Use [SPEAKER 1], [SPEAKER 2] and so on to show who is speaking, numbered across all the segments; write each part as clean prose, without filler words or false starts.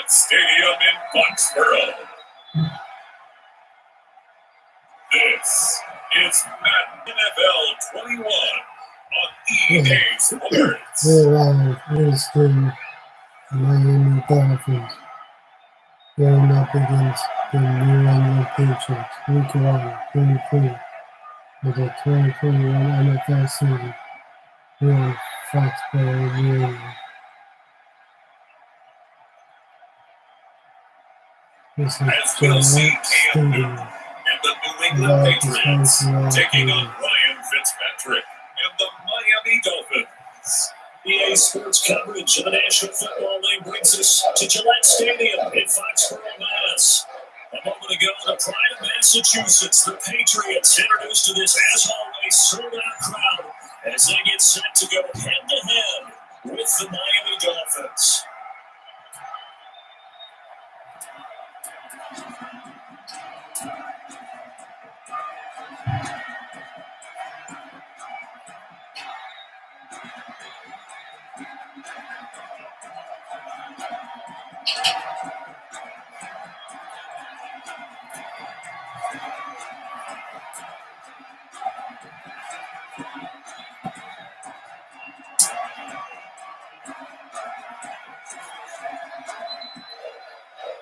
[SPEAKER 1] Patriots Stadium in Foxborough. This is Madden NFL 21 on EA Sports.
[SPEAKER 2] We're is the Miami Dolphins going up against the New England Patriots, Week 1, 23, of the 2021 NFL season here in Foxborough, New England. This is
[SPEAKER 1] As we'll see, Cam Newton
[SPEAKER 2] Stadium.
[SPEAKER 1] and the New England Patriots taking on Ryan Fitzpatrick and the Miami Dolphins. EA Sports coverage of the National Football League brings us to Gillette Stadium in Foxborough, Mass. A moment ago, the pride of Massachusetts, the Patriots, introduced to this, as always, sold-out crowd as they get set to go head-to-head with the Miami Dolphins.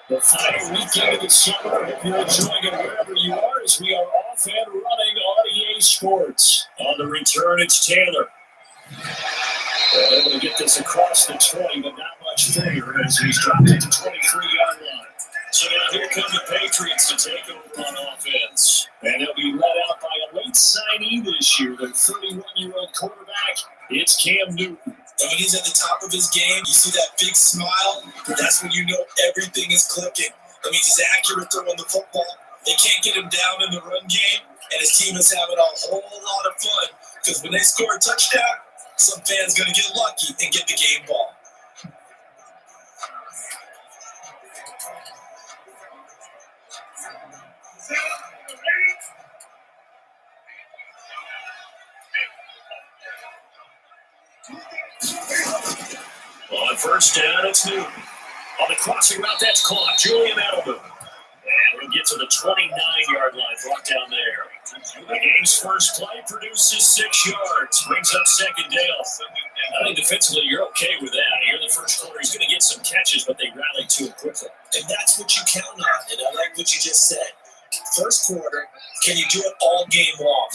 [SPEAKER 1] The final weekend of the summer. Hope you're enjoying it wherever you are as we are off and running on EA Sports. On the return, it's Taylor. They're able to get this across the 20, but not much further as he's dropped it to 23-yard line. So now here come the Patriots to take over on offense. And they'll be led out by a late signee this year, the 31-year-old quarterback. It's Cam Newton.
[SPEAKER 3] And when he's at the top of his game, you see that big smile, that's when you know everything is clicking. I mean, he's accurate throwing the football. They can't get him down in the run game, and his team is having a whole lot of fun because when they score a touchdown, some fan's going to get lucky and get the game ball.
[SPEAKER 1] On first down, it's Newton. On the crossing route, that's caught. Julian Edelman. And we'll get to the 29-yard line, brought down there. The game's first play produces 6 yards, brings up second down. I think defensively, you're okay with that. Here in the first quarter, he's going to get some catches, but they rallied to it quickly.
[SPEAKER 3] And that's what you count on, and I like what you just said. First quarter, can you do it all game long?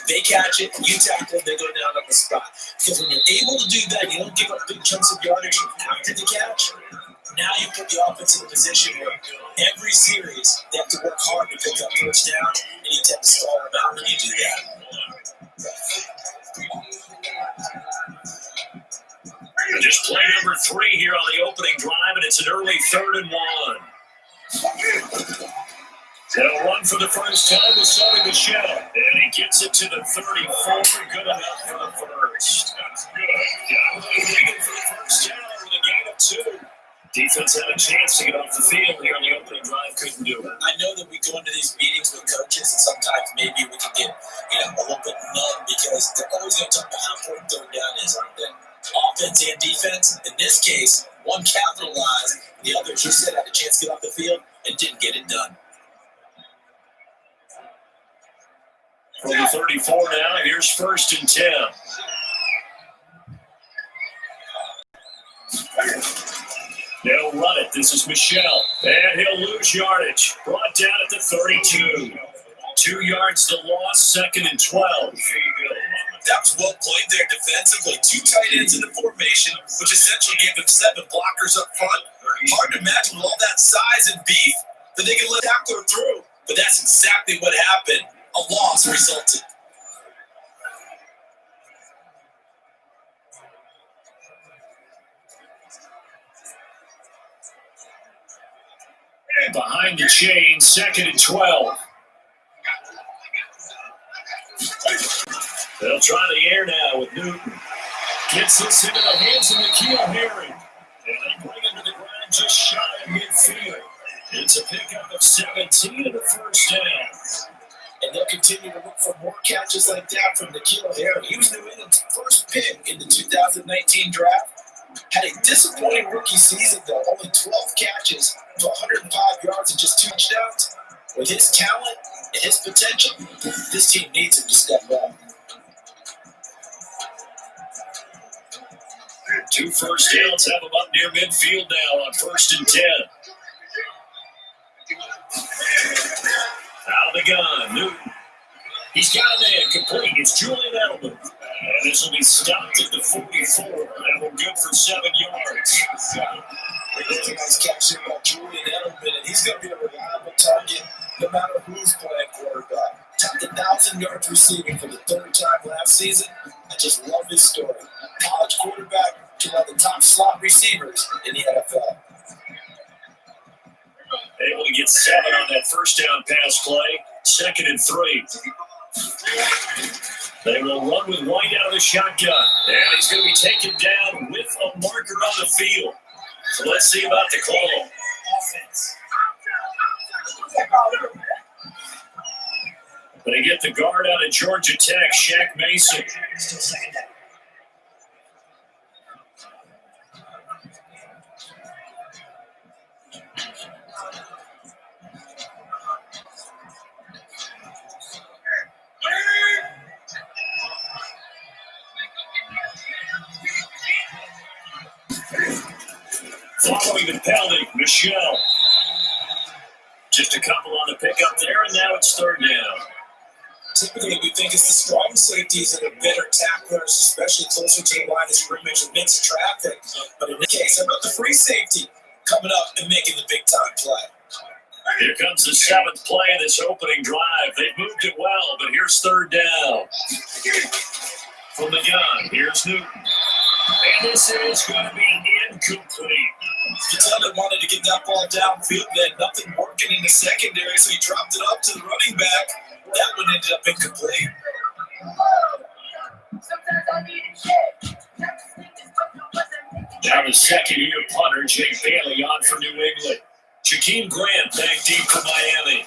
[SPEAKER 3] They catch it, you tackle, they go down on the spot. Because when you're able to do that, you don't give up big chunks of yardage after the catch. Now you put the offense in a position where every series they have to work hard to pick up first down, and you tend to stall them out when you do that.
[SPEAKER 1] Just play number 3 here on the opening drive, and it's an early 3rd and 1. They'll run for the first time with Sonny Michel, and he gets it to the 34. Good enough for the first. That's good. Galloway leading for the first down with a gain of 2. Defense had a chance to get off the field here on the opening drive, couldn't do it.
[SPEAKER 3] I know that we go into these meetings with coaches, and sometimes maybe we can get a little bit numb because they're always going to talk about how important third down is, aren't they? Offense and defense. In this case, one capitalized, the other, as you said, had a chance to get off the field and didn't get it done.
[SPEAKER 1] From the 34 now, here's 1st and 10. They'll run it. This is Michel. And he'll lose yardage. Brought down at the 32. 2 yards to loss, 2nd and 12.
[SPEAKER 3] That was well played there defensively. 2 tight ends in the formation, which essentially gave them 7 blockers up front. Hard to imagine with all that size and beef that they could let tackler through. But that's exactly what happened. A loss resulted.
[SPEAKER 1] And behind the chain, 2nd and 12. They'll try the air now with Newton. Gets this into the hands of N'Keal Harry. And they bring him to the ground just shy of midfield. It's a pickup of 17 and a first down.
[SPEAKER 3] And they'll continue to look for more catches like that from N'Keal Harry. He was New England's first pick in the 2019 draft. Had a disappointing rookie season, though. Only 12 catches for 105 yards and just 2 touchdowns. With his talent and his potential, this team needs him to step up.
[SPEAKER 1] 2 first downs have him up near midfield now on 1st and 10. Out of the gun, Newton. He's got a man complete. It's Julian Edelman. And this will be stopped at the 44. That will good for 7 yards.
[SPEAKER 3] Really nice catch here by Julian Edelman, and he's going to be a reliable target no matter who's playing quarterback. Topped 1,000 yards receiving for the 3rd time last season. I just love his story. College quarterback to one of the top slot receivers in the NFL.
[SPEAKER 1] Able to get 7 on that first down pass play. 2nd and 3. They will run with White out of the shotgun. And he's going to be taken down with a marker on the field. So let's see about the call.
[SPEAKER 3] Offense.
[SPEAKER 1] They get the guard out of Georgia Tech, Shaq Mason.
[SPEAKER 3] Still 2nd down.
[SPEAKER 1] Following the penalty, Michelle. Just a couple on the pickup there, and now it's 3rd down.
[SPEAKER 3] Typically, we think it's the strong safeties that are better tacklers, especially closer to the line of scrimmage amidst traffic. But in this case, how about the free safety coming up and making the big-time play?
[SPEAKER 1] Here comes the 7th play of this opening drive. They've moved it well, but here's 3rd down. From the gun, here's Newton. And this is going to be incomplete.
[SPEAKER 3] You tell they wanted to get that ball downfield. They had nothing working in the secondary, so he dropped it up to the running back. That one ended up incomplete.
[SPEAKER 1] Now the 2nd-year punter, Jake Bailey, on for New England. Jakeem Grant back deep for Miami.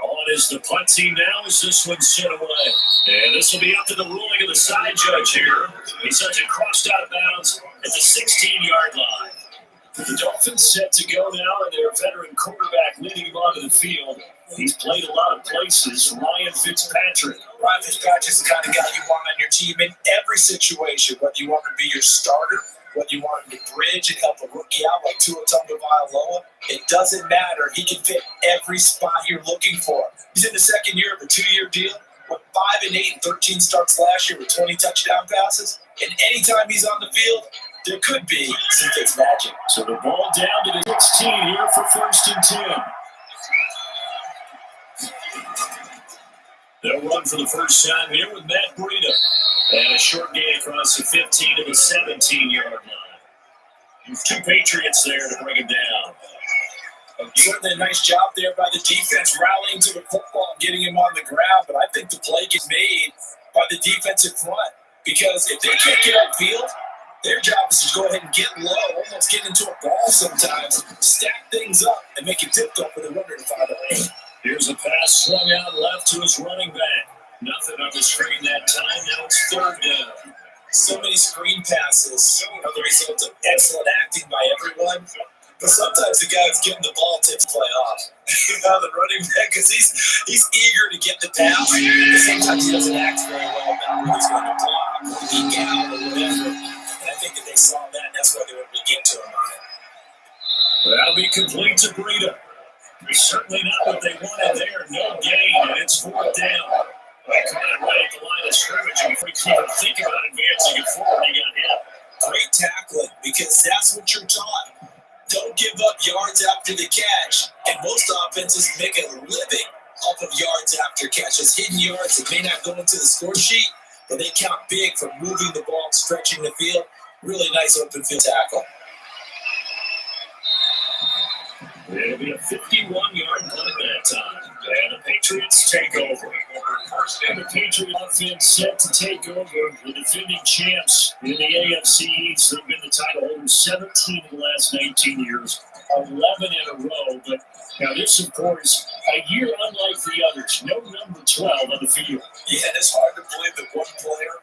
[SPEAKER 1] On is the punt team now as this one's sent away. And this will be up to the ruling of the side judge here. He sends it crossed out of bounds at the 16-yard line. The Dolphins set to go now, and their veteran quarterback leading him onto the field. He's played a lot of places. Ryan Fitzpatrick.
[SPEAKER 3] Ryan Fitzpatrick is the kind of guy you want on your team in every situation, whether you want him to be your starter, whether you want him to bridge and help a rookie out like Tua Tagovailoa. It doesn't matter. He can fit every spot you're looking for. He's in the 2nd year of a 2-year deal. Went 5-8 and 13 starts last year with 20 touchdown passes. And anytime he's on the field, there could be some Fitz magic.
[SPEAKER 1] So the ball down to the 16 here for 1st and 10. They'll run for the first time here with Matt Breida. And a short gain across the 15 to the 17-yard line. 2 Patriots there to bring him down.
[SPEAKER 3] Certainly a nice job there by the defense rallying to the football and getting him on the ground, but I think the play gets made by the defensive front because if they can't get upfield, their job is to go ahead and get low, almost get into a ball sometimes, stack things up, and make it difficult for the runner to find a lane.
[SPEAKER 1] Here's a pass swung out left to his running back. Nothing on the screen that time. Now it's 3rd down.
[SPEAKER 3] So many screen passes are the result of excellent acting by everyone. But sometimes the guy that's getting the ball tips play off. The running back, because he's eager to get the pass, but sometimes he doesn't act very well about whether he's going to block or leak out or whatever. And I think that they saw that, and that's why they were able to get to him on it.
[SPEAKER 1] That'll be complete to Breida. Certainly not what they wanted there. No gain, and it's 4th down. They caught it right at the line of scrimmage, and before you can even think about advancing it forward, he got hit.
[SPEAKER 3] Great tackling, because that's what you're taught. Don't give up yards after the catch. And most offenses make a living off of yards after catches. Hidden yards that may not go into the score sheet, but they count big for moving the ball and stretching the field. Really nice open field tackle.
[SPEAKER 1] It'll be a 51-yard punt that time. And the Patriots take over. And the Patriot offense set to take over the defending champs in the AFC East. They've been the title holders 17 of the last 19 years, 11 in a row. But now this, of course, a year unlike the others. No number 12 on the field.
[SPEAKER 3] Yeah, it's hard to believe that one player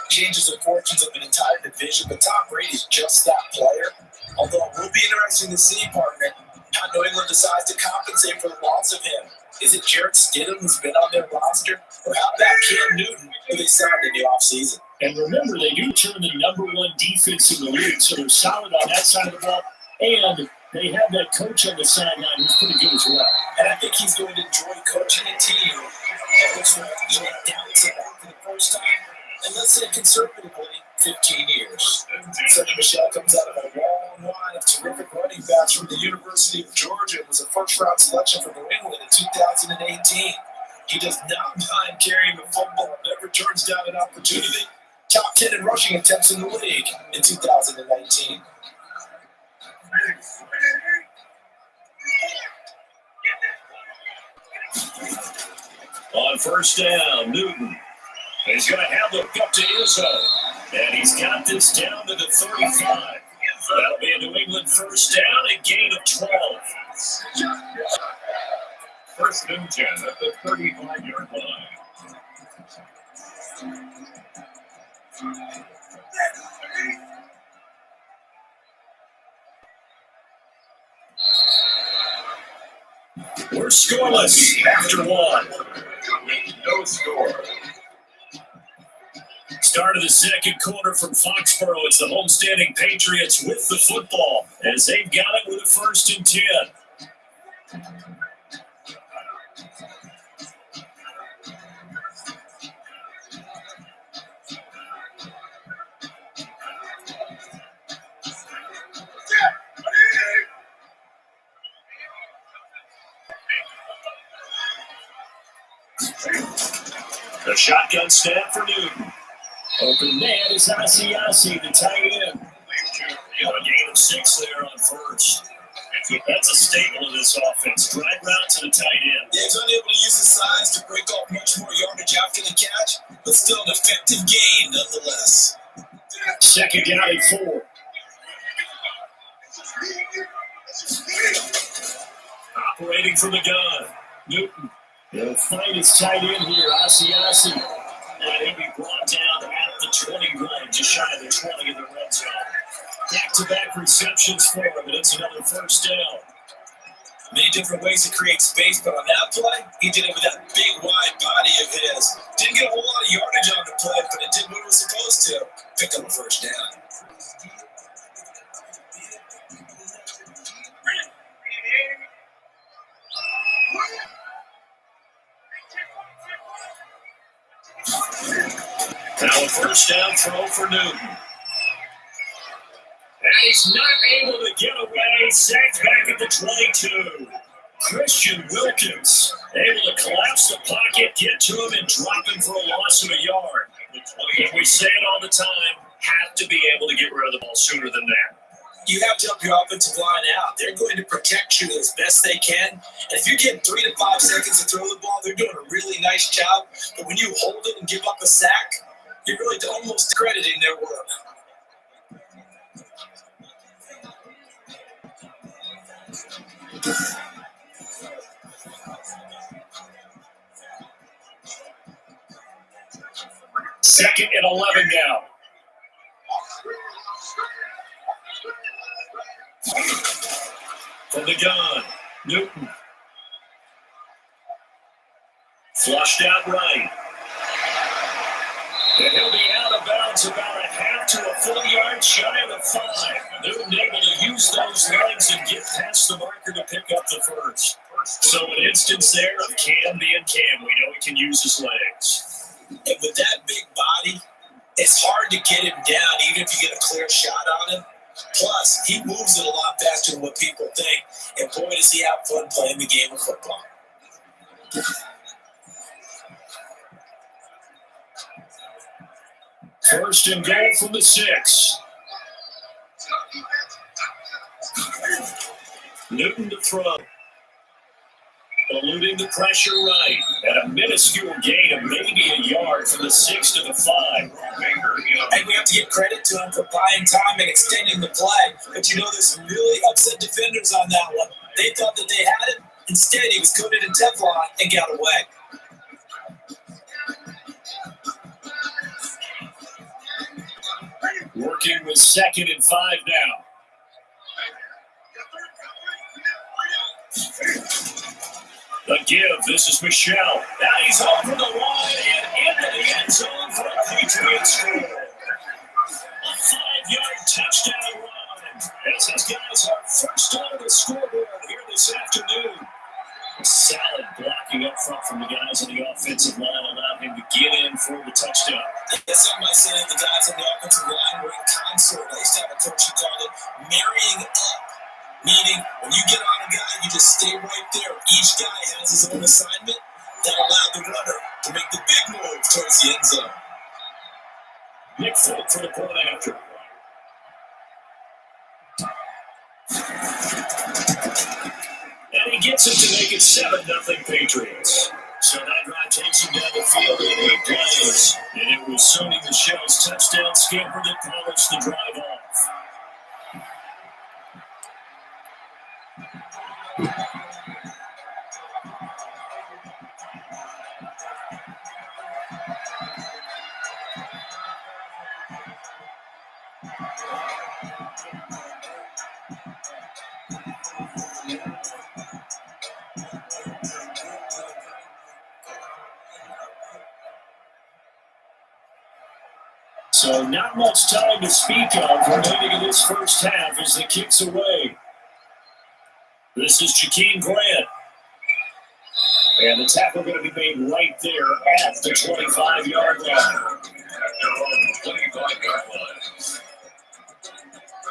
[SPEAKER 3] changes the fortunes of an entire division, but Tom Brady's just that player. Although it will be interesting to see, partner, how New England decides to compensate for the loss of him. Is it Jarrett Stidham, who's been on their roster, or how about Cam Newton, who they signed in the offseason?
[SPEAKER 1] And remember, they do turn the #1 defense in the league, so they're solid on that side of the ball. And they have that coach on the sideline who's pretty good as well.
[SPEAKER 3] And I think he's going to enjoy coaching a team that looks like he's doubts it for the first time. And let's say conservatively, 15 years. Sonny Michel comes out of a long line of terrific running backs from the University of Georgia and was a first-round selection for New England in 2018. He does not mind carrying the football, never turns down an opportunity. Top 10 in rushing attempts in the league in 2019.
[SPEAKER 1] On first down, Newton. He's going to have the up to Izzo. And he's got this down to the 35. That'll be a New England first down, a gain of 12. First and 10 at the 35-yard line. We're scoreless after one. No score. Start of the second quarter from Foxborough. It's the homestanding Patriots with the football as they've got it with a first and 10. The shotgun snap for Newton. Open man is Asiasi, the tight end. A gain of 6 there on first. That's a staple of this offense. Drive route to the tight end.
[SPEAKER 3] Yeah, he's unable to use his size to break off much more yardage after the catch, but still an effective gain nonetheless.
[SPEAKER 1] Second down and 4. Operating from the gun. Newton. He'll find his tight end here, Asiasi. And he'll be brought down at the 21, just shy of the 20 in the red zone. Back-to-back receptions for him, and it's another first down.
[SPEAKER 3] Many different ways to create space, but on that play, he did it with that big, wide body of his. Didn't get a whole lot of yardage on the play, but it did what it was supposed to. Pick up a first down.
[SPEAKER 1] Now a first down throw for Newton. And he's not able to get away. Sacked back at the 22. Christian Wilkins able to collapse the pocket, get to him, and drop him for a loss of a yard. And we say it all the time, have to be able to get rid of the ball sooner than that.
[SPEAKER 3] You have to help your offensive line out. They're going to protect you as best they can. And if you're getting 3 to 5 seconds to throw the ball, they're doing a really nice job. But when you hold it and give up a sack, you're really almost discrediting their work.
[SPEAKER 1] Second and 11 now. From the gun, Newton. Flushed out right. And he'll be out of bounds about a half to a full yard shy of the 5. Newton able to use those legs and get past the marker to pick up the first. So an instance there of Cam being Cam. We know he can use his legs.
[SPEAKER 3] And with that big body, it's hard to get him down, even if you get a clear shot on him. Plus, he moves it a lot faster than what people think. And boy, does he have fun playing the game of football.
[SPEAKER 1] First and goal from the 6. Newton to throw. Eluding the pressure right. At a minuscule gain of maybe a yard from the 6 to the 5.
[SPEAKER 3] And we have to give credit to him for buying time and extending the play. But you know, there's some really upset defenders on that one. They thought that they had it. Instead, he was coated in Teflon and got away.
[SPEAKER 1] Working with 2nd and 5 now. The give. This is Michelle. Now he's over the line and into the end zone for a Patriots score. A 5-yard touchdown run. As his guys are first on the scoreboard here this afternoon. Solid blocking up front from the guys on the offensive line allowed him to get in for the touchdown.
[SPEAKER 3] Some might say that the guys on the offensive line were in concert. I used to have a coach who called it marrying up, meaning when you get on a guy, you just stay right there. Each guy has his own assignment that allowed the runner to make the big move towards the end zone.
[SPEAKER 1] Nick Folk for the point after. And he gets it to make it 7-0 Patriots. So that drive takes him down the field in 8 plays. And it was Sony Michel's touchdown scamper that polished the drive off. So not much time to speak of remaining in this first half as the kick's away. This is Jakeem Grant. And the tackle going to be made right there at the 25-yard line.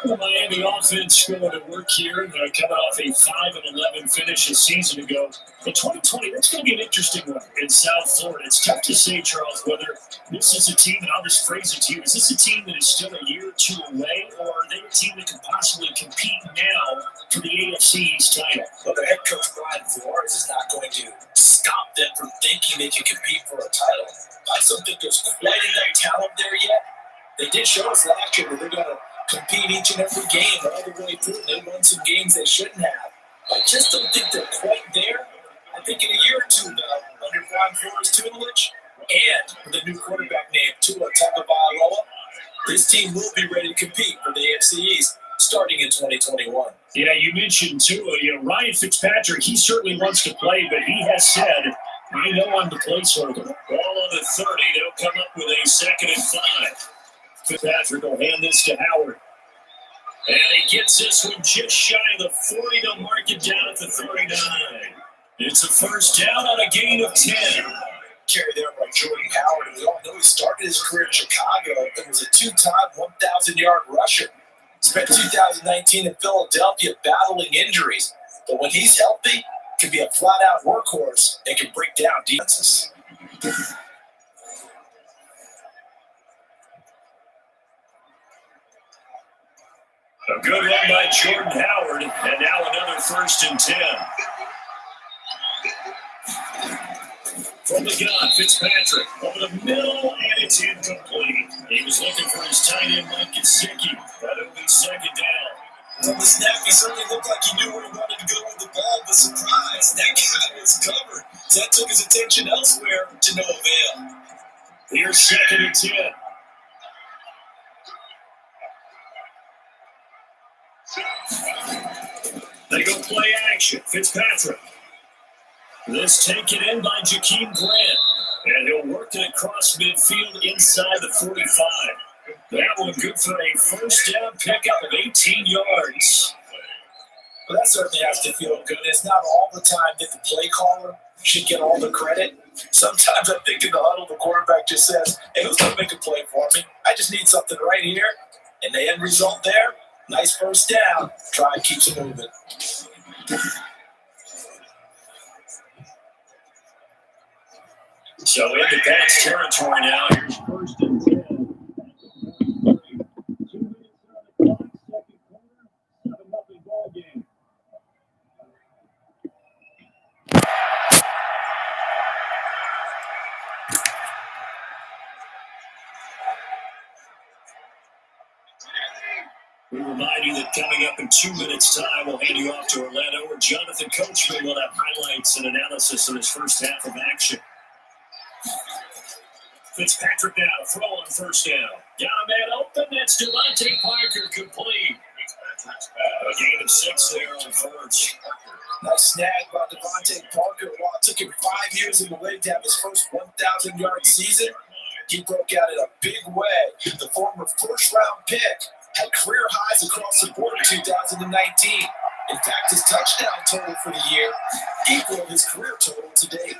[SPEAKER 1] The Miami offense going to work here. They're coming off a 5-11 finish a season ago. In 2020, that's going to be an interesting one in South Florida. It's tough to say, Charles, whether this is a team, and I'll just phrase it to you, is this a team that is still a year or two away, or are they a team that can possibly compete now for the AFC East title?
[SPEAKER 3] Well, their head coach, Brian Flores, is not going to stop them from thinking they can compete for a title. I don't think there's quite enough talent there yet. They did show us last year that they're going to compete each and every game all the way through. They won some games they shouldn't have. I just don't think they're quite there. I think in a year or two now, under Brian Flores' tutelage, and with a new quarterback named Tua Tagovailoa, this team will be ready to compete for the AFC East starting in 2021.
[SPEAKER 1] Yeah, you mentioned Tua. Ryan Fitzpatrick, he certainly wants to play, but he has said, I know I'm the placeholder. Ball on the 30, they'll come up with a 2nd and 5. Fitzpatrick will hand this to Howard. And he gets this one just shy of the 40. They'll mark it down at the 39. It's a first down on a gain of 10.
[SPEAKER 3] Carried there by Jordan Howard. We all know he started his career in Chicago and was a 2-time 1,000-yard rusher. Spent 2019 in Philadelphia battling injuries. But when he's healthy, can be a flat-out workhorse and can break down defenses.
[SPEAKER 1] A good run by Jordan Howard, and now another 1st and 10. From the gun, Fitzpatrick over the middle, and it's incomplete. He was looking for his tight end, Mike Gesicki. That'll be 2nd down.
[SPEAKER 3] From the snap, he certainly looked like he knew where he wanted to go with the ball, but surprise, that guy was covered. So that took his attention elsewhere to no avail.
[SPEAKER 1] Here's 2nd and 10. They go play action. Fitzpatrick. This taken in by Jakeem Grant. And he'll work it across midfield inside the 45. That one good for a first down pickup of 18 yards.
[SPEAKER 3] Well, that certainly has to feel good. It's not all the time that the play caller should get all the credit. Sometimes I think in the huddle, the quarterback just says, hey, who's going to make a play for me? I just need something right here. And the end result there, nice first down. Try and keep it moving.
[SPEAKER 1] So into Pat's territory now. Here's 1st and 10. 7-0 ball game. We remind you that coming up in 2 minutes' time, we'll hand you off to Orlando, where Jonathan Coachman will have highlights and analysis of his first half of action. Fitzpatrick now to throw on first down. Got a man open. That's Devontae Parker complete. A gain of 6 there on first.
[SPEAKER 3] Nice snag by Devontae Parker. While it took him 5 years in the league to have his first 1,000-yard season, he broke out in a big way. The former first-round pick had career highs across the board in 2019. In fact, his touchdown total for the year equaled his career total to date.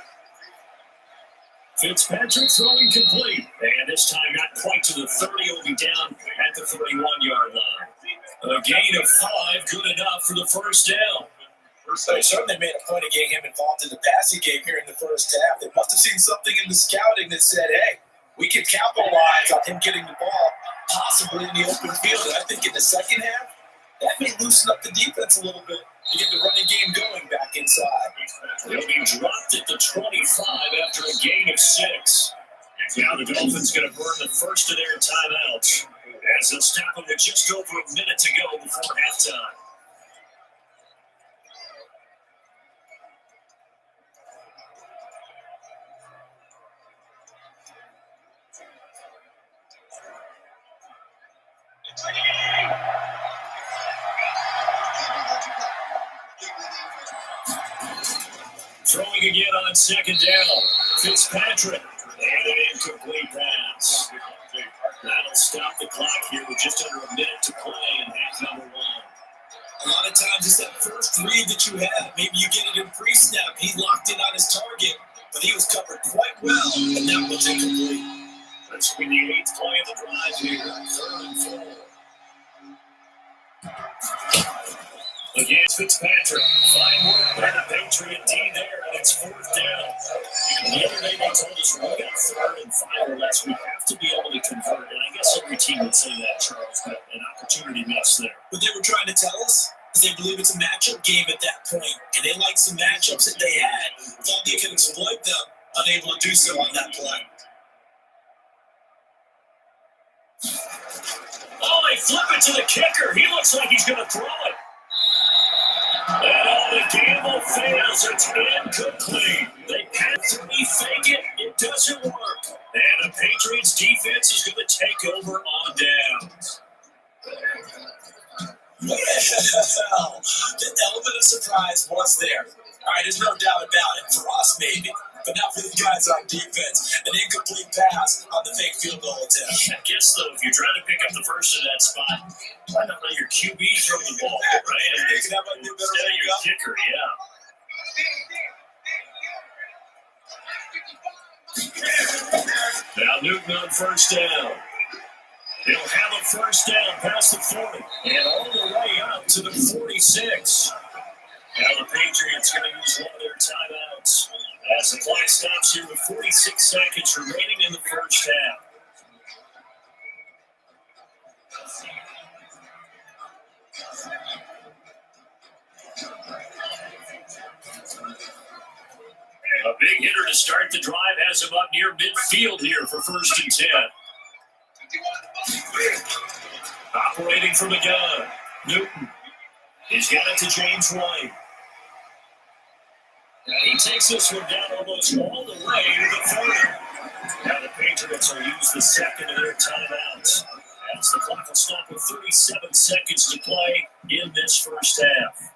[SPEAKER 1] Fitzpatrick throwing complete. And this time not quite to the 30. Will be down at the 31-yard line. A gain of 5, good enough for the first down.
[SPEAKER 3] They certainly made a point of getting him involved in the passing game here in the first half. They must have seen something in the scouting that said, hey, we can capitalize on him getting the ball possibly in the open field. And I think in the second half, that may loosen up the defense a little bit to get the running game going back inside.
[SPEAKER 1] They'll be dropped at the 25 after a gain of 6. Now the Dolphins going to burn the first of their timeouts as they'll stop them with just over a minute to go before halftime. Throwing again on second down. Fitzpatrick. And an incomplete pass. That'll stop the clock here with just under a minute to play in half number 1.
[SPEAKER 3] A lot of times it's that first read that you have. Maybe you get it in pre-snap. He locked in on his target, but he was covered quite well, and that was incomplete.
[SPEAKER 1] That's when the 8th play of the drive here, 3rd and 4. Again, Fitzpatrick. Fine work by the Patriot D there, and it's 4th down. The other day they told us we got 3rd and 5 or less. We have to be able to convert, and I guess every team would say that, Charles, but an opportunity miss there.
[SPEAKER 3] What they were trying to tell us is they believe it's a matchup game at that point, and they like some matchups that they had. Thought they could exploit them, unable to do so on that play.
[SPEAKER 1] Oh, they flip it to the kicker. He looks like he's going to throw it. And the gamble fails. It's incomplete. They pass it, we fake it. It doesn't work. And the Patriots defense is going to take over on downs.
[SPEAKER 3] Well, the element of surprise was there. All right, there's no doubt about it. For us, maybe. But not for the guys on defense. An incomplete pass on the fake field goal attempt.
[SPEAKER 1] I guess, though, if you're trying to pick up the first of that spot, why not let your QB throw the ball, right?
[SPEAKER 3] Instead of
[SPEAKER 1] your kicker, yeah. Now Newton on first down. He'll have a first down past the 40 and all the way up to the 46. Now the Patriots going to use one of their timeouts as the clock stops here with 46 seconds remaining in the first half. A big hitter to start the drive has him up near midfield here for 1st and 10. Operating from the gun, Newton. He's got it to James White. And he takes this one down almost all the way to the 30. Now the Patriots will use the second of their timeouts as the clock will stop with 37 seconds to play in this first half.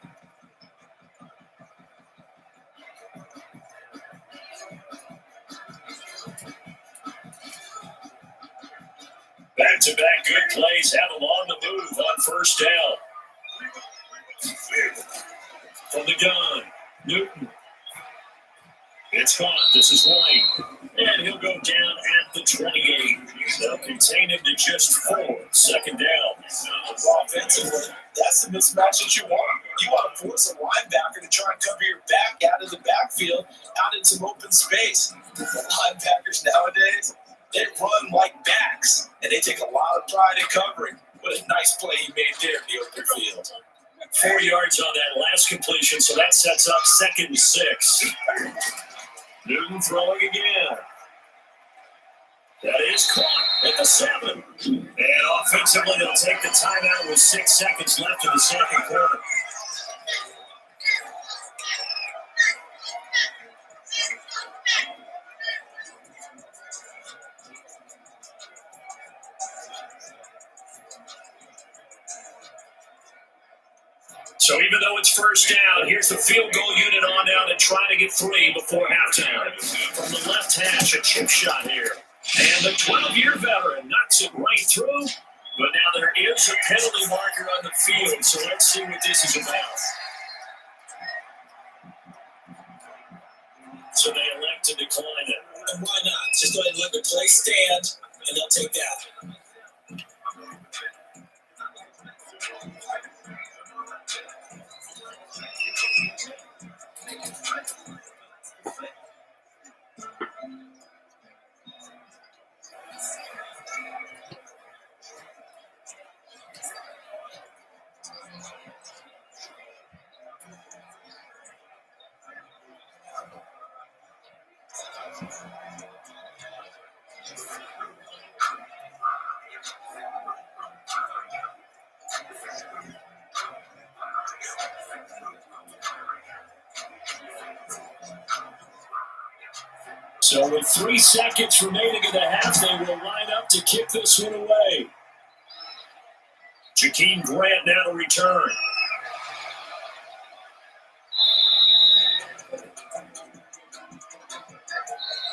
[SPEAKER 1] Back-to-back good plays have him on the move on first down. From the gun, Newton. It's caught. This is White. And he'll go down at the 28. They'll contain him to just 4. 2nd down.
[SPEAKER 3] Offensively, that's the mismatch that you want. You want to force a linebacker to try and cover your back out of the backfield, out in some open space. The linebackers nowadays, they run like backs, and they take a lot of pride in covering. What a nice play he made there in the open field.
[SPEAKER 1] 4 yards on that last completion, so that sets up 2nd and 6. Newton throwing again. That is caught at the 7. And offensively, they'll take the timeout with 6 seconds left in the second quarter. So even though it's first down, here's the field goal unit on down and trying to get 3 before halftime. From the left hash, a chip shot here. And the 12-year veteran knocks it right through. But now there is a penalty marker on the field, so let's see what this is about. So they elect to decline it.
[SPEAKER 3] And why not? Just go ahead and let the play stand, and they'll take that.
[SPEAKER 1] So with 3 seconds remaining in the half, they will line up to kick this one away. Jakeem Grant now to return.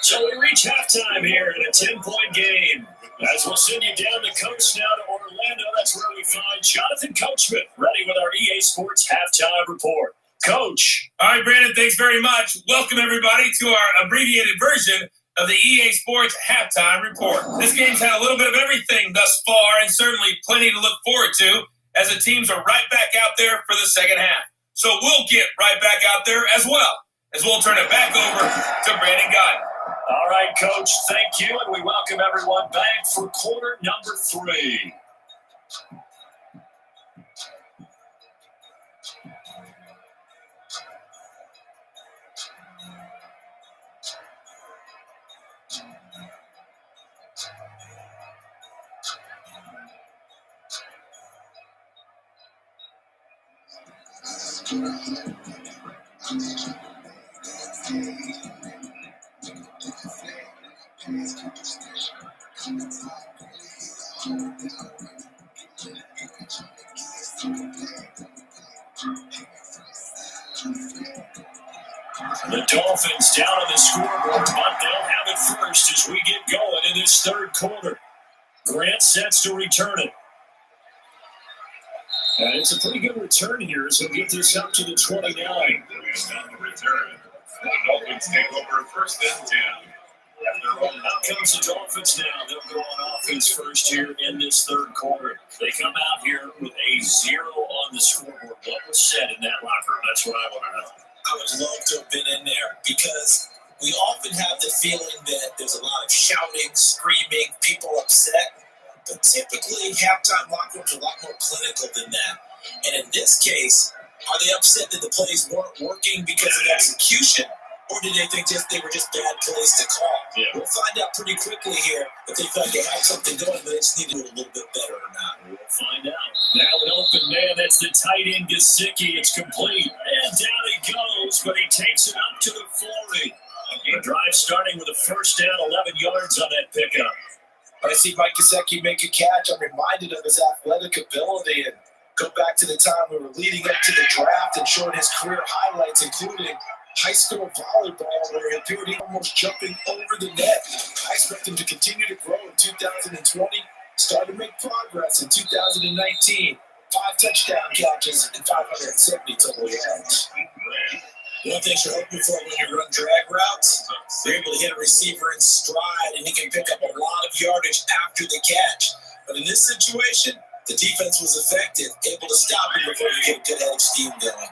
[SPEAKER 1] So we reach halftime here in a 10-point game. As we'll send you down the coast now to Orlando, that's where we find Jonathan Coachman ready with our EA Sports Halftime Report. Coach.
[SPEAKER 4] All right, Brandon, thanks very much. Welcome, everybody, to our abbreviated version of the EA Sports Halftime Report. This game's had a little bit of everything thus far, and certainly plenty to look forward to, as the teams are right back out there for the second half. So we'll get right back out there as well, as we'll turn it back over to Brandon Godden.
[SPEAKER 1] All right, Coach, thank you, and we welcome everyone back for quarter number 3. The Dolphins down on the scoreboard, but they'll have it first as we get going in this third quarter. Grant sets to return it. And it's a pretty good return here, so get this up to the 29.
[SPEAKER 4] The return. The Dolphins take over first and 10.
[SPEAKER 1] Out comes the Dolphins now. They'll go on offense first here in this third quarter. They come out here with a 0 on the scoreboard. What was said in that locker room? That's what I want to know.
[SPEAKER 3] I would love to have been in there because we often have the feeling that there's a lot of shouting, screaming, people upset. But typically, halftime locker rooms are a lot more clinical than that. And in this case, are they upset that the plays weren't working because of execution? Or did they think they were just bad plays to call?
[SPEAKER 1] Yeah.
[SPEAKER 3] We'll find out pretty quickly here if they thought they had something going, but they just need to do it a little bit better or not.
[SPEAKER 1] We'll find out. Now an open man, that's the tight end Gesicki. It's complete. And down he goes, but he takes it up to the 40. The drive starting with a first down, 11 yards on that pickup.
[SPEAKER 3] When I see Mike Gesicki make a catch, I'm reminded of his athletic ability and go back to the time we were leading up to the draft and showing his career highlights, including high school volleyball, where he appeared almost jumping over the net. I expect him to continue to grow in 2020, start to make progress in 2019. 5 touchdown catches and 570 total yards. One thing you're hoping for when you run drag routes, you're able to hit a receiver in stride, and he can pick up a lot of yardage after the catch. But in this situation, the defense was effective, able to stop him before you get a good head of steam going.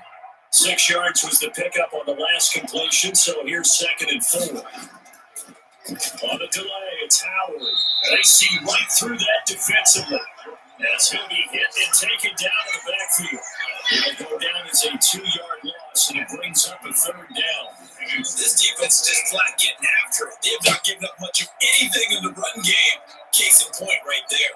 [SPEAKER 1] 6 yards was the pickup on the last completion, so here's 2nd and 4. On the delay, it's Howard. They see right through that defensively. As he'll be hit and taken down in the backfield. It'll go down as a 2-yard loss, and it brings up a 3rd down.
[SPEAKER 3] This defense is just flat getting after it. They've not given up much of anything in the run game. Case in point right there.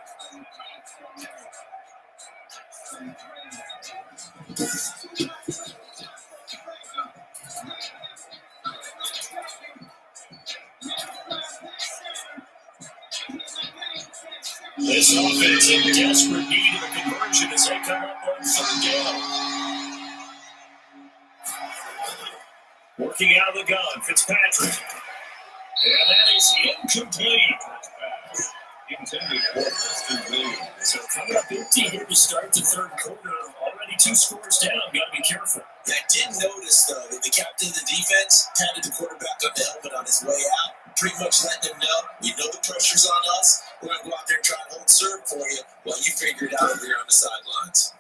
[SPEAKER 1] This offense in desperate need of a conversion as they come up on 3rd down. Looking out of the gun, Fitzpatrick. And that is incomplete. Intended for incomplete. So coming up empty here to start the third quarter. Already 2 scores down. Got to be careful.
[SPEAKER 3] I did notice, though, that the captain of the defense patted the quarterback on the helmet on his way out, pretty much letting him know, we know the pressure's on us. We're going to go out there and try and hold serve for you while you figure it out over here on the sidelines.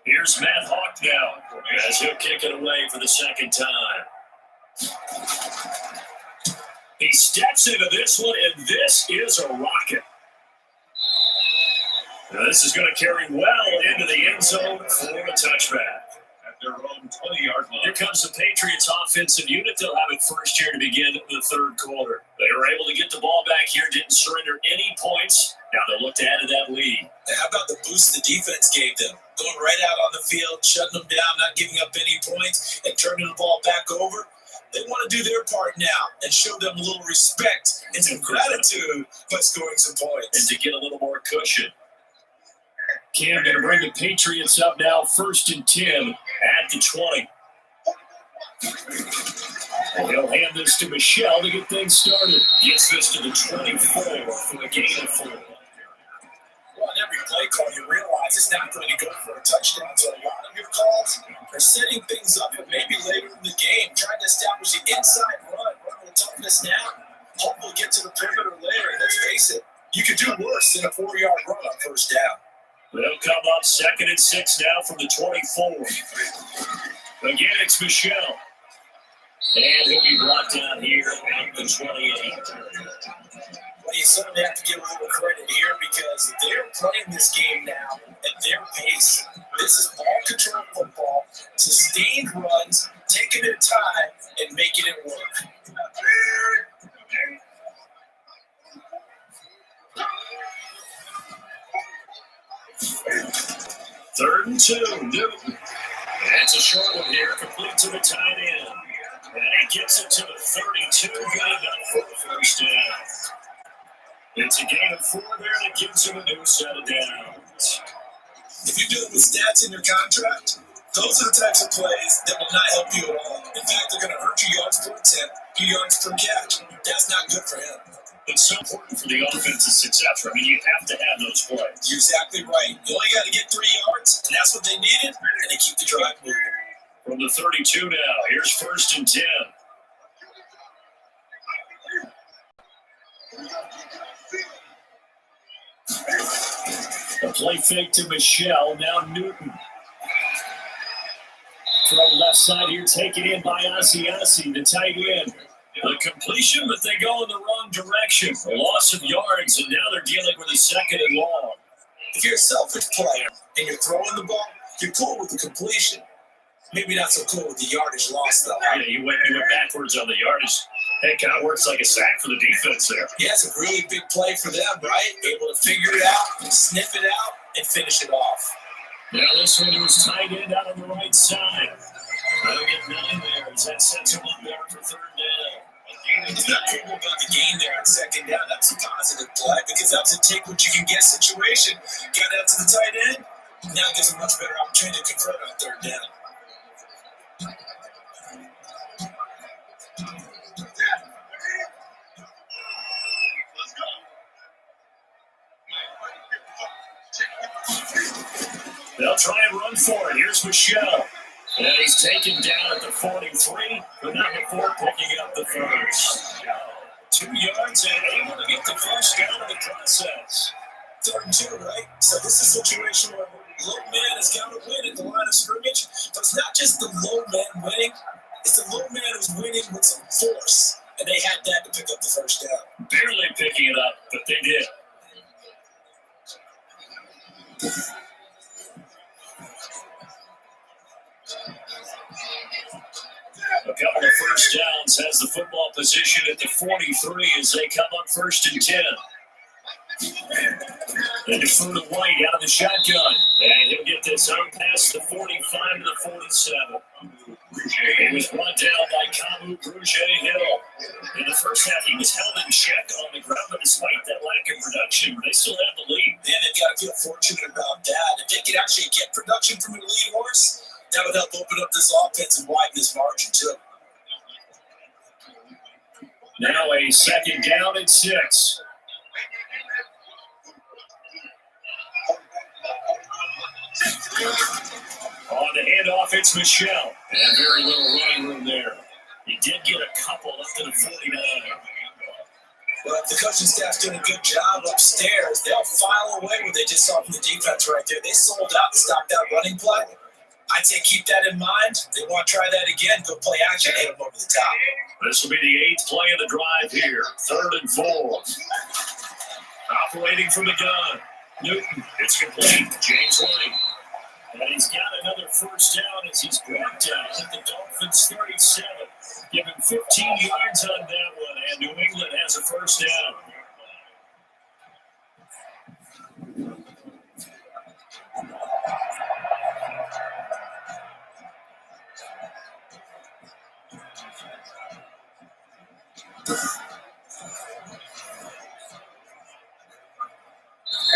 [SPEAKER 1] Here's Matt Hawk now, as he'll kick it away for the second time. He steps into this one, and this is a rocket. Now this is going to carry well into the end zone for a touchback. At their own 20-yard line. Here comes the Patriots offensive unit. They'll have it first here to begin the third quarter. They were able to get the ball back here, didn't surrender any points. Now they'll look to add to that lead.
[SPEAKER 3] And how about the boost the defense gave them? Going right out on the field, shutting them down, not giving up any points, and turning the ball back over. They want to do their part now and show them a little respect and some gratitude by scoring some points.
[SPEAKER 1] And to get a little more cushion. Cam going to bring the Patriots up now, 1st and 10 at the 20. And he'll hand this to Michelle to get things started. Gets this to the 24 for a gain of 4.
[SPEAKER 3] Well, in every play call, you realize it's not going to go for a touchdown. So a lot of your calls are setting things up for maybe later in the game, trying to establish the inside run with toughness now. Hopefully get to the perimeter later. And let's face it, you could do worse than a 4-yard run on first down.
[SPEAKER 1] They'll come up 2nd and 6 now from the 24. Again, it's Michelle. And he'll be brought down here at the 28.
[SPEAKER 3] Well, you certainly have to give a little credit here because they're playing this game now at their pace. This is ball control football, sustained runs, taking their time, and making it work.
[SPEAKER 1] 3rd and 2, Newton. That's a short one here, complete to the tight end. And he gets it to the 32, good enough for the first down. It's a gain of 4 there that gives him a new set of downs.
[SPEAKER 3] If you're dealing with stats in your contract, those are the types of plays that will not help you at all. In fact, they're going to hurt your yards per attempt, your yards per catch. That's not good for him.
[SPEAKER 1] It's so important for the offense's success. I mean, you have to have those plays.
[SPEAKER 3] You're exactly right. You only got to get 3 yards, and that's what they needed, and they keep the drive moving.
[SPEAKER 1] From the 32 now, here's 1st and 10. A play fake to Michelle, now Newton. From left side here, taken in by Asiasi, the tight end. The completion, but they go in the wrong direction. A loss of yards, and now they're dealing with a 2nd and long.
[SPEAKER 3] If you're a selfish player and you're throwing the ball, you're cool with the completion. Maybe not so cool with the yardage loss, though.
[SPEAKER 1] Yeah, you went backwards on the yardage. Hey, it kind of works like a sack for the defense there.
[SPEAKER 3] Yeah, it's a really big play for them, right? Able to figure it out, sniff it out, and finish it off.
[SPEAKER 1] Now this one was tight end out on the right side. They'll get 9 there as that sets him up there for 3rd down.
[SPEAKER 3] It's not cool about the gain there on 2nd down. That's a positive play because that's a take what you can get situation. Got out to the tight end. Now gives a much better opportunity to convert on 3rd down.
[SPEAKER 1] They'll try and run for it. Here's Michelle. And he's taken down at the 43, but not before picking up the first. 2 yards and able to get the first down in the process.
[SPEAKER 3] 3rd and 2, right? So this is a situation where low man has got to win at the line of scrimmage. But it's not just the low man winning. It's the low man who's winning with some force. And they had that to pick up the first down.
[SPEAKER 1] Barely picking it up, but they did. A couple of first downs has the football position at the 43 as they come up 1st and 10. They defer to White out of the shotgun. And he'll get this out past the 45 to the 47. He was brought down by Kamu Bruget-Hill. In the first half, he was held in check on the ground, but despite that lack of production, they still have the lead.
[SPEAKER 3] Man, they've got to feel fortunate about that. If they could actually get production from a lead horse, that would help open up this offense and widen this margin, too.
[SPEAKER 1] Now a second down and 6. On the handoff, it's Michelle. And very little running room there. He did get a couple up to the 49.
[SPEAKER 3] Well, the coaching staff's doing a good job upstairs. They'll file away what they just saw from the defense right there. They sold out to stop that running play. I'd say keep that in mind. They want to try that again. Go play action, hit them over the top.
[SPEAKER 1] This will be the 8th play of the drive here. 3rd and 4. Operating from the gun. Newton, it's complete. James White. And he's got another first down as he's brought down at the Dolphins 37. Give him 15 yards on that one, and New England has a first down.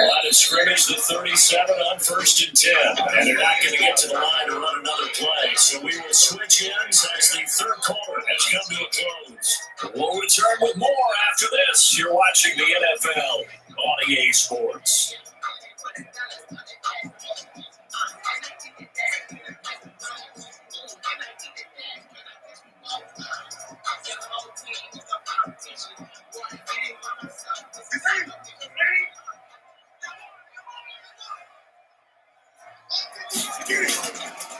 [SPEAKER 1] Line of scrimmage, the 37 on 1st and 10. And they're not going to get to the line to run another play. So we will switch ends as the third quarter has come to a close. We'll return with more after this. You're watching the NFL on EA Sports.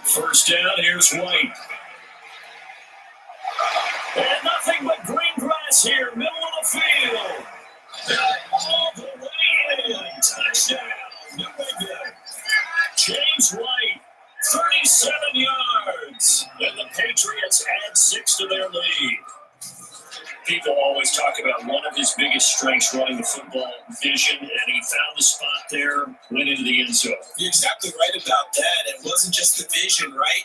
[SPEAKER 1] First down, here's White. And nothing but green grass here, middle of the field. All the way in. Touchdown, New England. James White, 37 yards. And the Patriots add 6 to their lead. People always talk about one of his biggest strengths running the football, vision, and he found the spot there, went into the end zone.
[SPEAKER 3] You're exactly right about that. It wasn't just the vision, right?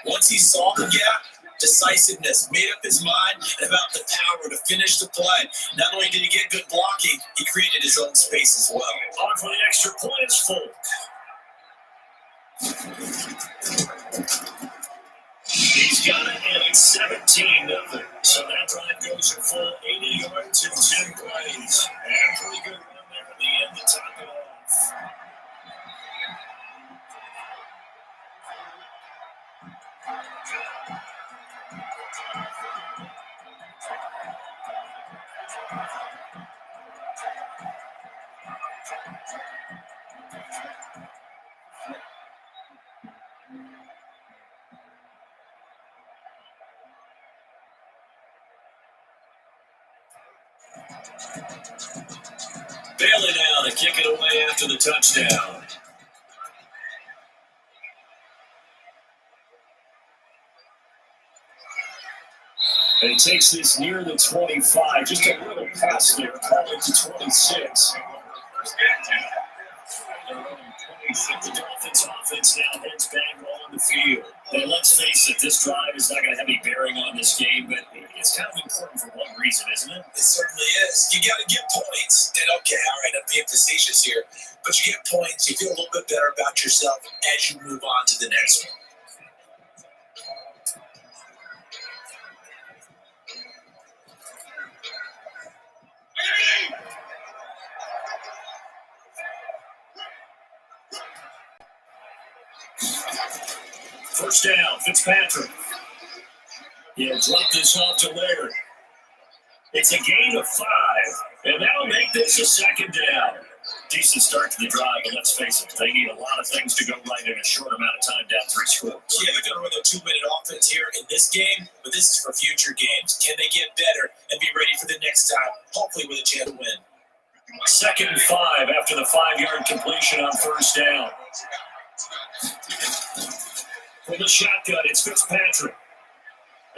[SPEAKER 3] Once he saw the gap, decisiveness, made up his mind about the power to finish the play. Not only did he get good blocking, he created his own space as well.
[SPEAKER 1] On for the extra point is Folk. He's got it, and it's 17-0. So that drive goes a full 80 yards in 10 plays. And pretty good run there at the end to top it off. Bailey now to kick it away after the touchdown. And he takes this near the 25. Just a little pass there, calling to 26. The Dolphins offense now heads back on the field. And let's face it, this drive is not going to have any bearing on this game, but it's kind of important for one reason, isn't it?
[SPEAKER 3] It certainly is. You got to get points. And okay, all right, I'm being facetious here, but you get points, you feel a little bit better about yourself as you move on to the next one.
[SPEAKER 1] First down, Fitzpatrick. He'll drop this off to Laird. It's a gain of 5, and that'll make this a second down. Decent start to the drive, but let's face it, they need a lot of things to go right in a short amount of time down 3 scores.
[SPEAKER 3] Yeah, they're going to run a 2-minute offense here in this game, but this is for future games. Can they get better and be ready for the next time, hopefully with a chance to win?
[SPEAKER 1] Second and 5 after the 5-yard completion on first down. For the shotgun, it's Fitzpatrick.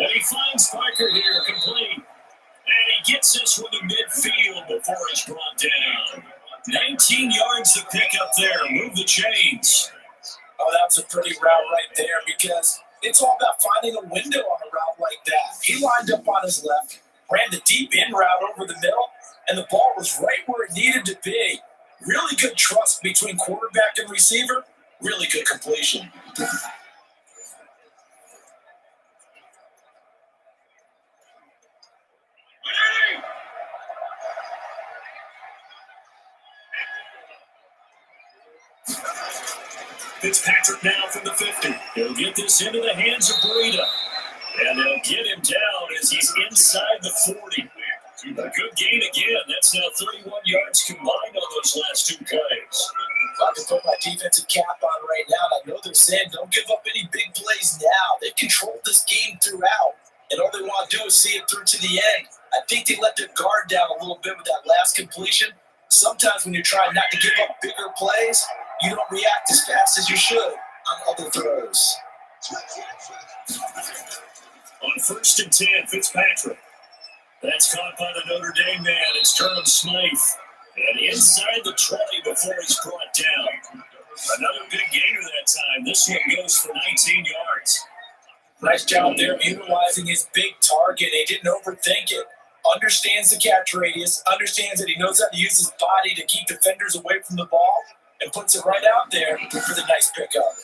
[SPEAKER 1] And he finds Parker here, complete. And he gets this one to midfield before he's brought down. 13 yards to pick up there. Move the chains.
[SPEAKER 3] Oh, that was a pretty route right there because it's all about finding a window on a route like that. He lined up on his left, ran the deep in route over the middle, and the ball was right where it needed to be. Really good trust between quarterback and receiver. Really good completion.
[SPEAKER 1] Fitzpatrick now from the 50. He'll get this into the hands of Breida. And they'll get him down as he's inside the 40. A good gain again. That's now 31 yards combined on those last two plays.
[SPEAKER 3] I can put my defensive cap on right now, and I know they're saying don't give up any big plays now. They've controlled this game throughout, and all they want to do is see it through to the end. I think they let their guard down a little bit with that last completion. Sometimes when you're trying not to give up bigger plays, you don't react as fast as you should on other throws.
[SPEAKER 1] On 1st and 10, Fitzpatrick. That's caught by the Notre Dame man. It's Durham Smythe. And inside the 20 before he's brought down. Another big gainer that time. This one goes for 19 yards.
[SPEAKER 3] Nice job there utilizing his big target. He didn't overthink it. Understands the catch radius. Understands that he knows how to use his body to keep defenders away from the ball. And puts it right out there for the nice pickup.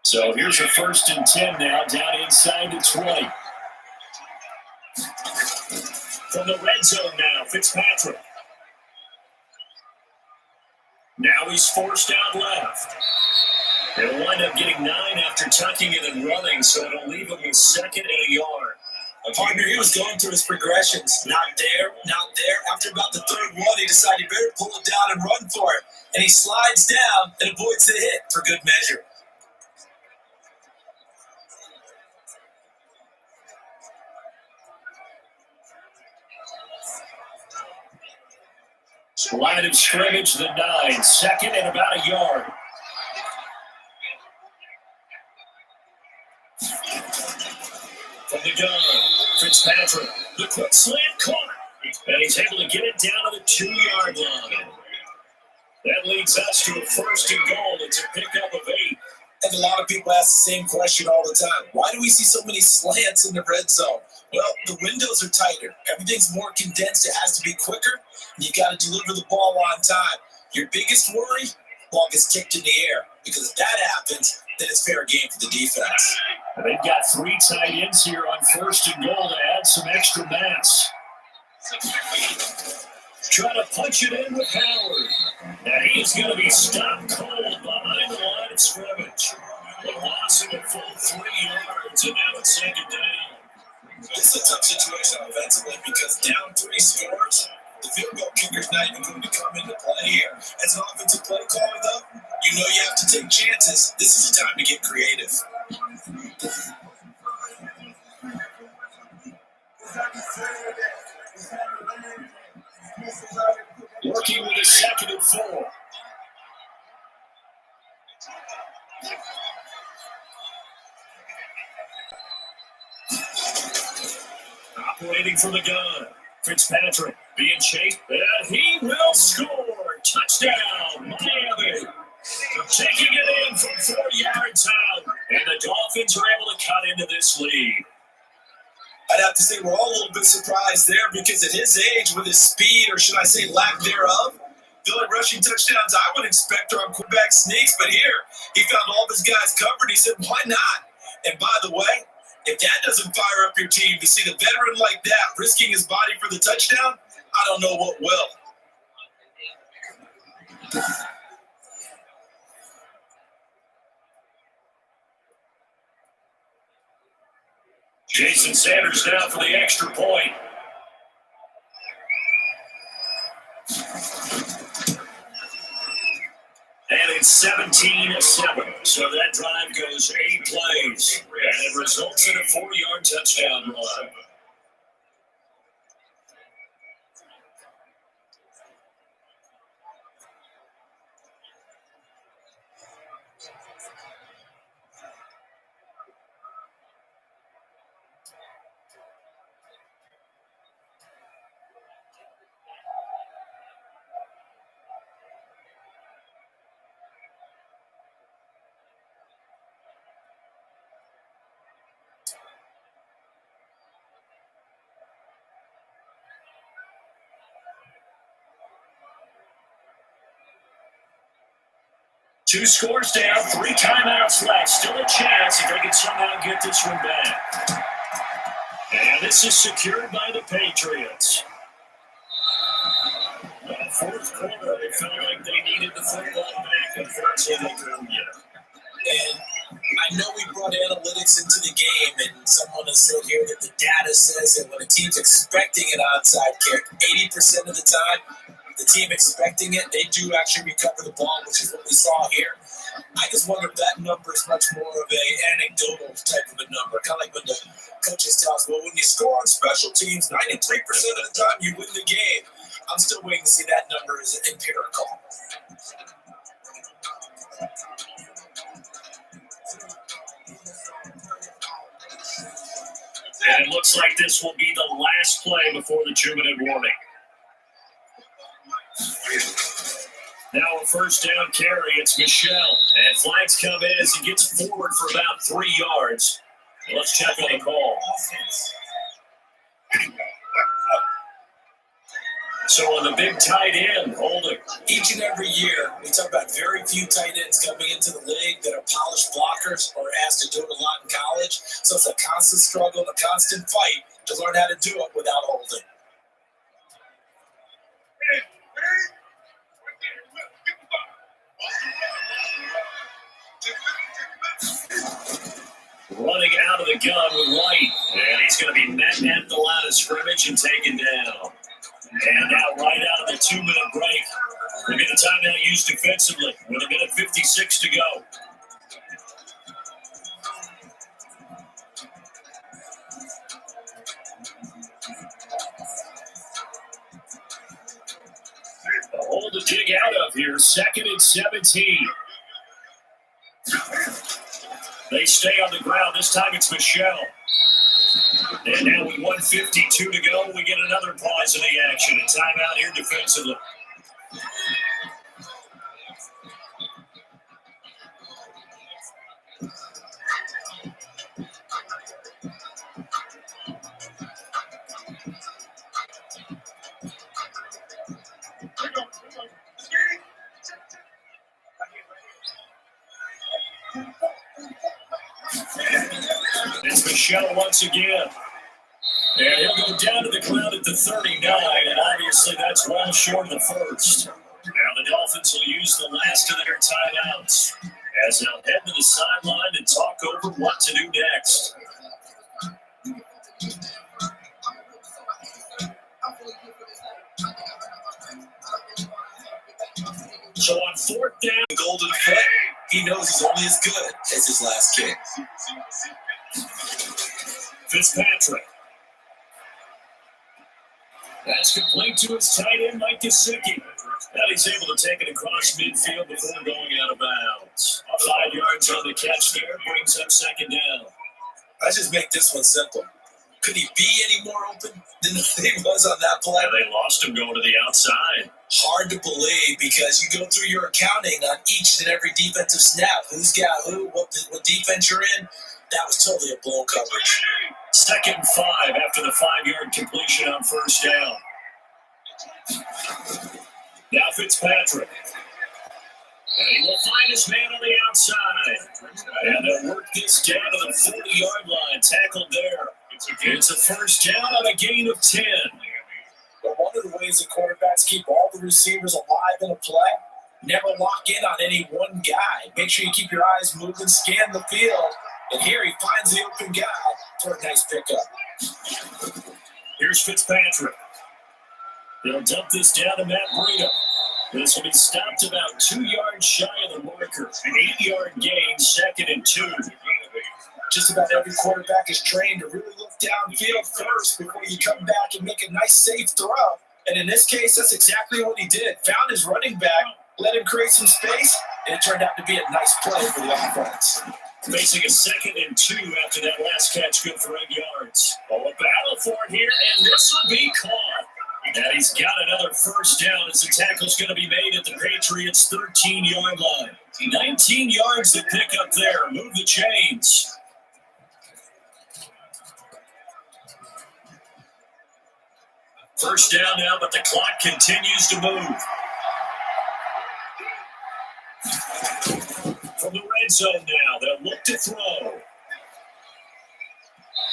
[SPEAKER 1] So here's a 1st and 10 now, down inside the 20. From the red zone now, Fitzpatrick. Now he's forced out left. They'll wind up getting 9 after tucking it and running, so it'll leave him with 2nd and a yard.
[SPEAKER 3] A partner, he was going through his progressions. Not there, not there. After about the 3rd one, he decided he better pull it down and run for it. And he slides down and avoids the hit for good measure.
[SPEAKER 1] Line of scrimmage, the 9. 2nd and about a yard. From the gun, Fitzpatrick, the quick slant caught. And he's able to get it down to the 2-yard line. That leads us to a 1st and goal. It's a pickup of 8.
[SPEAKER 3] And a lot of people ask the same question all the time. Why do we see so many slants in the red zone? Well, the windows are tighter. Everything's more condensed. It has to be quicker. And you got to deliver the ball on time. Your biggest worry, ball gets kicked in the air. Because if that happens, then it's fair game for the defense.
[SPEAKER 1] They've got 3 tight ends here on 1st and goal to add some extra mass. Trying to punch it in with Howard. And he's going to be stopped cold behind the line of scrimmage. A loss of a full 3 yards, and now it's 2nd down.
[SPEAKER 3] This is a tough situation offensively because down 3 scores, the field goal kicker's not even going to come into play here. As an offensive play caller, though, you know you have to take chances. This is the time to get creative.
[SPEAKER 1] Working with a 2nd and 4. Operating from the gun. Fitzpatrick being chased, and he will score. Touchdown, Miami. Taking it in from 4 yards out, and the Dolphins are able to cut into this lead.
[SPEAKER 3] I'd have to say we're all a little bit surprised there because at his age, with his speed, or should I say lack thereof, the only rushing touchdowns I would expect are on quarterback sneaks. But here, he found all of his guys covered. He said, why not? And by the way, if that doesn't fire up your team to see the veteran like that risking his body for the touchdown, I don't know what will.
[SPEAKER 1] Jason Sanders now for the extra point. And it's 17-7. So that drive goes 8 plays. And it results in a 4-yard touchdown run. 2 scores down, 3 timeouts left. Still a chance if they can somehow get this one back. And this is secured by the Patriots. Fourth quarter, they felt like they needed the football back, and unfortunately they couldn't get it.
[SPEAKER 3] And I know we brought analytics into the game, and someone has said here that the data says that when a team's expecting an onside kick, 80% of the time, the team expecting it, they do actually recover the ball, which is what we saw here. I just wonder if that number is much more of an anecdotal type of a number, kind of like when the coaches tell us, well, when you score on special teams, 93% of the time you win the game. I'm still waiting to see that number as empirical.
[SPEAKER 1] And it looks like this will be the last play before the 2-minute warning. Now a first down carry, it's Michelle. And flags come in as he gets forward for about 3 yards. Let's check on the call. So on the big tight end, holding.
[SPEAKER 3] Each and every year, we talk about very few tight ends coming into the league that are polished blockers or asked to do it a lot in college. So it's a constant struggle, a constant fight to learn how to do it without holding.
[SPEAKER 1] Running out of the gun with White. And he's going to be met at the line of scrimmage and taken down. And now right out of the 2-minute break, we'll get a timeout used defensively with 1:56 to go. A hole to dig out of here, 2nd and 17. They stay on the ground. This time it's Michelle. And now with 1:52 to go, we get another pause in the action. A timeout here defensively. It's Michelle once again. And he'll go down to the ground at the 39, and obviously that's well short of the first. Now the Dolphins will use the last of their timeouts as they'll head to the sideline and talk over what to do next. So on 4th down,
[SPEAKER 3] Golden foot, he knows he's only as good as his last kick.
[SPEAKER 1] Fitzpatrick. That's complete to his tight end, Mike Gesicki. Now he's able to take it across midfield before going out of bounds. 5 yards on the catch there, brings up 2nd down.
[SPEAKER 3] Let's just make this one simple. Could he be any more open than he was on that play?
[SPEAKER 1] Yeah, they lost him going to the outside.
[SPEAKER 3] Hard to believe because you go through your accounting on each and every defensive snap. Who's got who, what defense you're in. That was totally a blown coverage.
[SPEAKER 1] 2nd and 5 after the 5-yard completion on 1st down. Now Fitzpatrick. And he will find his man on the outside. And they'll work this down to the 40-yard line. Tackled there. It's a first down on a gain of 10.
[SPEAKER 3] But one of the ways that quarterbacks keep all the receivers alive in a play, never lock in on any one guy. Make sure you keep your eyes moving, scan the field. And here he finds the open guy for a nice pickup.
[SPEAKER 1] Here's Fitzpatrick. They'll dump this down to Matt Breida. This will be stopped about 2 yards shy of the marker. An 8-yard gain, 2nd and 2.
[SPEAKER 3] Just about every quarterback is trained to really look downfield first before you come back and make a nice safe throw. And in this case, that's exactly what he did. Found his running back, let him create some space, and it turned out to be a nice play for the offense.
[SPEAKER 1] Facing a 2nd and 2 after that last catch, good for 8 yards. Oh, a battle for it here, and this will be caught. And he's got another first down as the tackle's going to be made at the Patriots' 13-yard line. 19 yards to pick up there. Move the chains. First down now, but the clock continues to move. from the red zone now. They'll look to throw.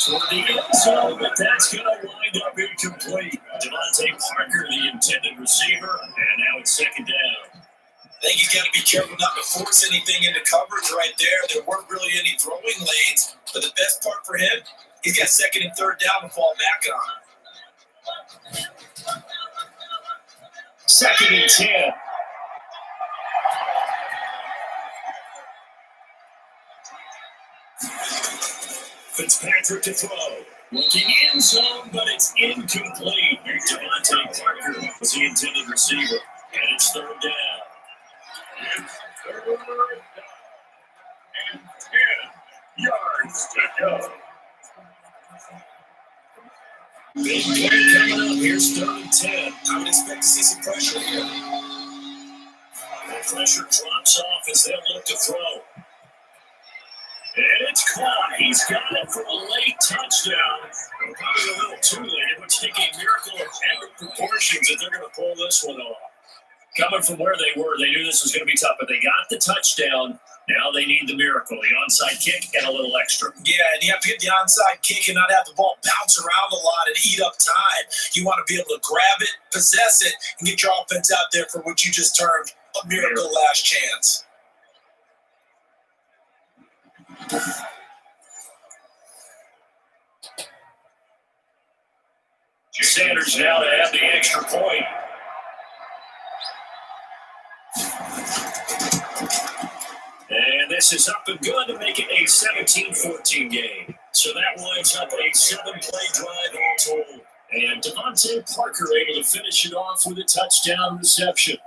[SPEAKER 1] Toward the end zone, but that's going to wind up incomplete. Devontae Parker, the intended receiver, and now it's second down.
[SPEAKER 3] I think he's got to be careful not to force anything into coverage right there. There weren't really any throwing lanes, but the best part for him, he's got second and third down to fall back on.
[SPEAKER 1] Second and 10. Fitzpatrick to throw. Looking in zone, but it's incomplete. Devontae Parker was the intended receiver, and it's third down. It's third down and 10 yards to go. Big play coming up. Here's third and 10.
[SPEAKER 3] I would expect to see some pressure here.
[SPEAKER 1] The pressure drops off as they look to throw. And it's caught. He's got it for a late touchdown. Probably a little too late. It would take a miracle of epic proportions if they're going to pull this one off. Coming from where they were, they knew this was going to be tough, but they got the touchdown. Now they need the miracle, the onside kick, and a little extra.
[SPEAKER 3] Yeah, and you have to get the onside kick and not have the ball bounce around a lot and eat up time. You want to be able to grab it, possess it, and get your offense out there for what you just termed a miracle last chance.
[SPEAKER 1] Sanders now to have the extra point. And this is up and good to make it a 17-14 game. So that winds up a 7-play drive all told. And Devontae Parker able to finish it off with a touchdown reception.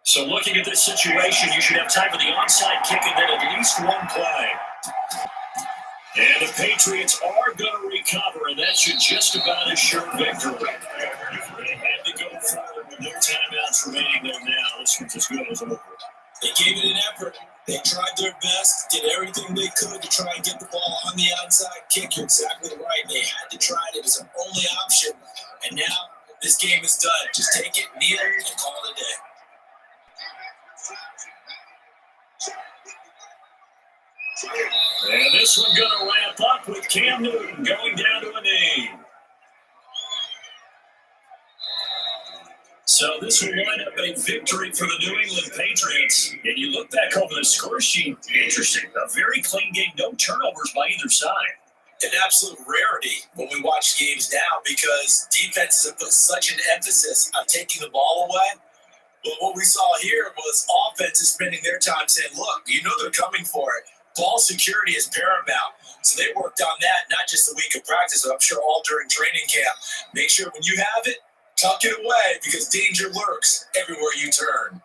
[SPEAKER 1] So looking at this situation, you should have time for the onside kick and then at least one play. And the Patriots are going to recover, and that should just about assure victory. They had to go forward with no timeouts remaining there now. This one's as good as over.
[SPEAKER 3] They gave it an effort. They tried their best, did everything they could to try and get the ball on the onside kick. You're exactly right. They had to try it. It was their only option. And now this game is done. Just take it, kneel, and call it a day.
[SPEAKER 1] And this one going to wrap up with Cam Newton going down to a knee. So this will wind up a victory for the New England Patriots. And you look back over the score sheet, interesting. A very clean game, no turnovers by either side.
[SPEAKER 3] An absolute rarity when we watch games now because defenses have put such an emphasis on taking the ball away. But what we saw here was offenses spending their time saying, look, you know they're coming for it. Ball security is paramount. So they worked on that, not just the week of practice, but I'm sure all during training camp. Make sure when you have it, tuck it away because danger lurks everywhere you turn.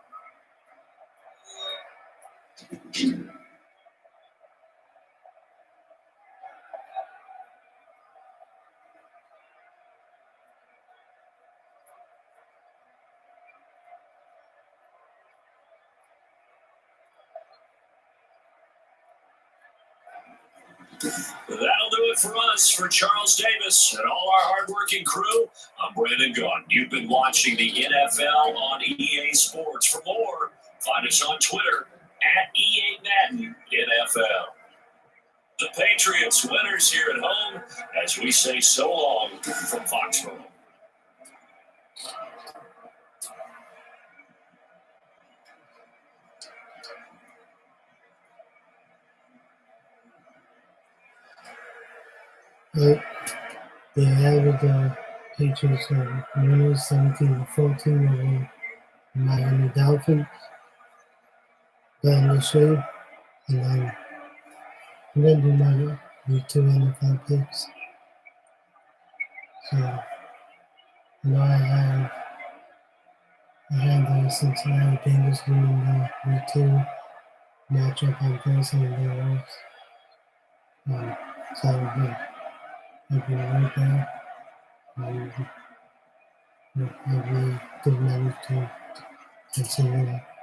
[SPEAKER 1] That'll do it for us, for Charles Davis and all our hardworking crew. I'm Brandon Gunn. You've been watching the NFL on EA Sports. For more, find us on Twitter at EA Madden NFL. The Patriots winners here at home as we say so long from Foxborough.
[SPEAKER 2] They added the Patriots winners 17-14 over Miami Dolphins. Down the show, and then do my week 2 NFL picks. So And I had the Cincinnati Bengals winning the Week 2 matchup on Thursday and they lost. So I've been right there. I'd be good enough to consider that.